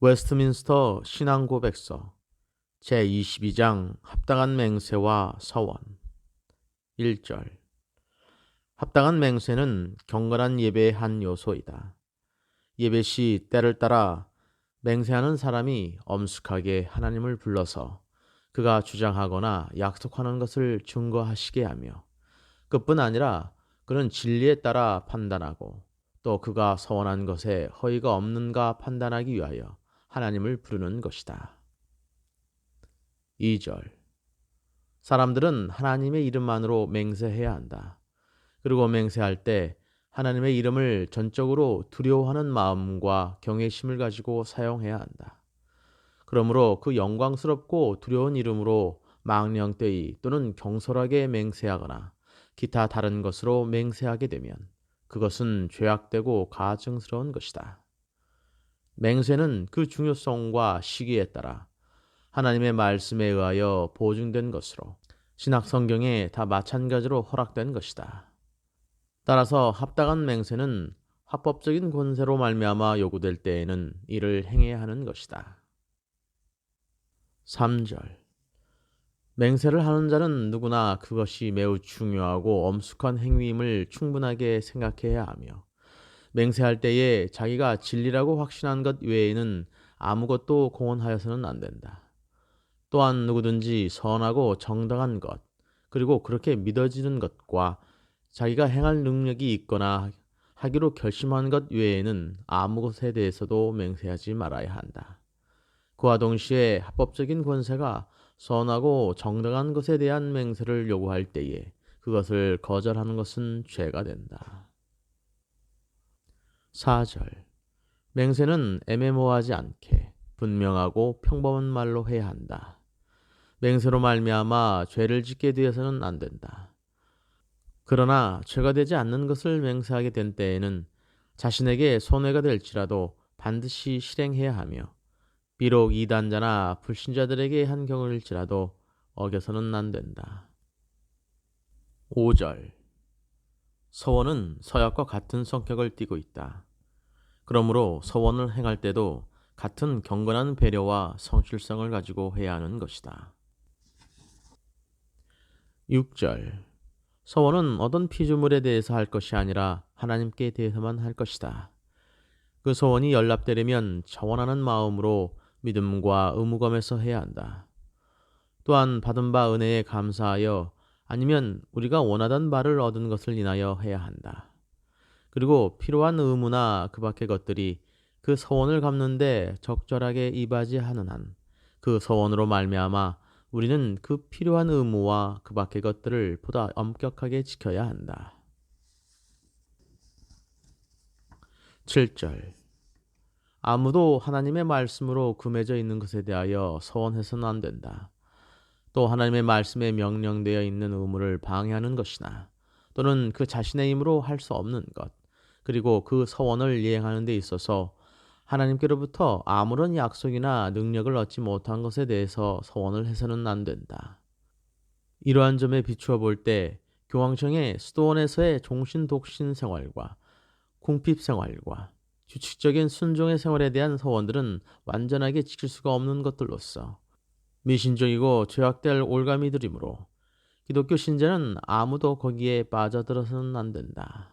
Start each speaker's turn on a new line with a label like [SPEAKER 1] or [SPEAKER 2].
[SPEAKER 1] 웨스트민스터 신앙고백서 제22장 합당한 맹세와 서원 1절. 합당한 맹세는 경건한 예배의 한 요소이다. 예배 시 때를 따라 맹세하는 사람이 엄숙하게 하나님을 불러서 그가 주장하거나 약속하는 것을 증거하시게 하며, 그뿐 아니라 그는 진리에 따라 판단하고 또 그가 서원한 것에 허위가 없는가 판단하기 위하여 하나님을 부르는 것이다. 2절. 사람들은 하나님의 이름만으로 맹세해야 한다. 그리고 맹세할 때 하나님의 이름을 전적으로 두려워하는 마음과 경외심을 가지고 사용해야 한다. 그러므로 그 영광스럽고 두려운 이름으로 망령되이 또는 경솔하게 맹세하거나 기타 다른 것으로 맹세하게 되면 그것은 죄악되고 가증스러운 것이다. 맹세는 그 중요성과 시기에 따라 하나님의 말씀에 의하여 보증된 것으로 신약 성경에 다 마찬가지로 허락된 것이다. 따라서 합당한 맹세는 합법적인 권세로 말미암아 요구될 때에는 이를 행해야 하는 것이다. 3절. 맹세를 하는 자는 누구나 그것이 매우 중요하고 엄숙한 행위임을 충분하게 생각해야 하며, 맹세할 때에 자기가 진리라고 확신한 것 외에는 아무것도 공언하여서는 안 된다. 또한 누구든지 선하고 정당한 것, 그리고 그렇게 믿어지는 것과 자기가 행할 능력이 있거나 하기로 결심한 것 외에는 아무 것에 대해서도 맹세하지 말아야 한다. 그와 동시에 합법적인 권세가 선하고 정당한 것에 대한 맹세를 요구할 때에 그것을 거절하는 것은 죄가 된다. 4절. 맹세는 애매모호하지 않게 분명하고 평범한 말로 해야 한다. 맹세로 말미암아 죄를 짓게 되어서는 안 된다. 그러나 죄가 되지 않는 것을 맹세하게 된 때에는 자신에게 손해가 될지라도 반드시 실행해야 하며, 비록 이단자나 불신자들에게 한 경우일지라도 어겨서는 안 된다. 5절. 서원은 서약과 같은 성격을 띠고 있다. 그러므로 서원을 행할 때도 같은 경건한 배려와 성실성을 가지고 해야 하는 것이다. 6절. 서원은 어떤 피조물에 대해서 할 것이 아니라 하나님께 대해서만 할 것이다. 그 서원이 연락되려면 자원하는 마음으로 믿음과 의무감에서 해야 한다. 또한 받은 바 은혜에 감사하여 아니면 우리가 원하던 바를 얻은 것을 인하여 해야 한다. 그리고 필요한 의무나 그 밖의 것들이 그 서원을 갚는데 적절하게 이바지하는 한 그 서원으로 말미암아 우리는 그 필요한 의무와 그 밖의 것들을 보다 엄격하게 지켜야 한다. 7절. 아무도 하나님의 말씀으로 금해져 있는 것에 대하여 서원해서는 안 된다. 또 하나님의 말씀에 명령되어 있는 의무를 방해하는 것이나 또는 그 자신의 힘으로 할 수 없는 것, 그리고 그 서원을 이행하는 데 있어서 하나님께로부터 아무런 약속이나 능력을 얻지 못한 것에 대해서 서원을 해서는 안 된다. 이러한 점에 비추어 볼 때 교황청의 수도원에서의 종신독신 생활과 궁핍 생활과 규칙적인 순종의 생활에 대한 서원들은 완전하게 지킬 수가 없는 것들로서 미신적이고 죄악될 올가미들이므로 기독교 신자는 아무도 거기에 빠져들어서는 안 된다.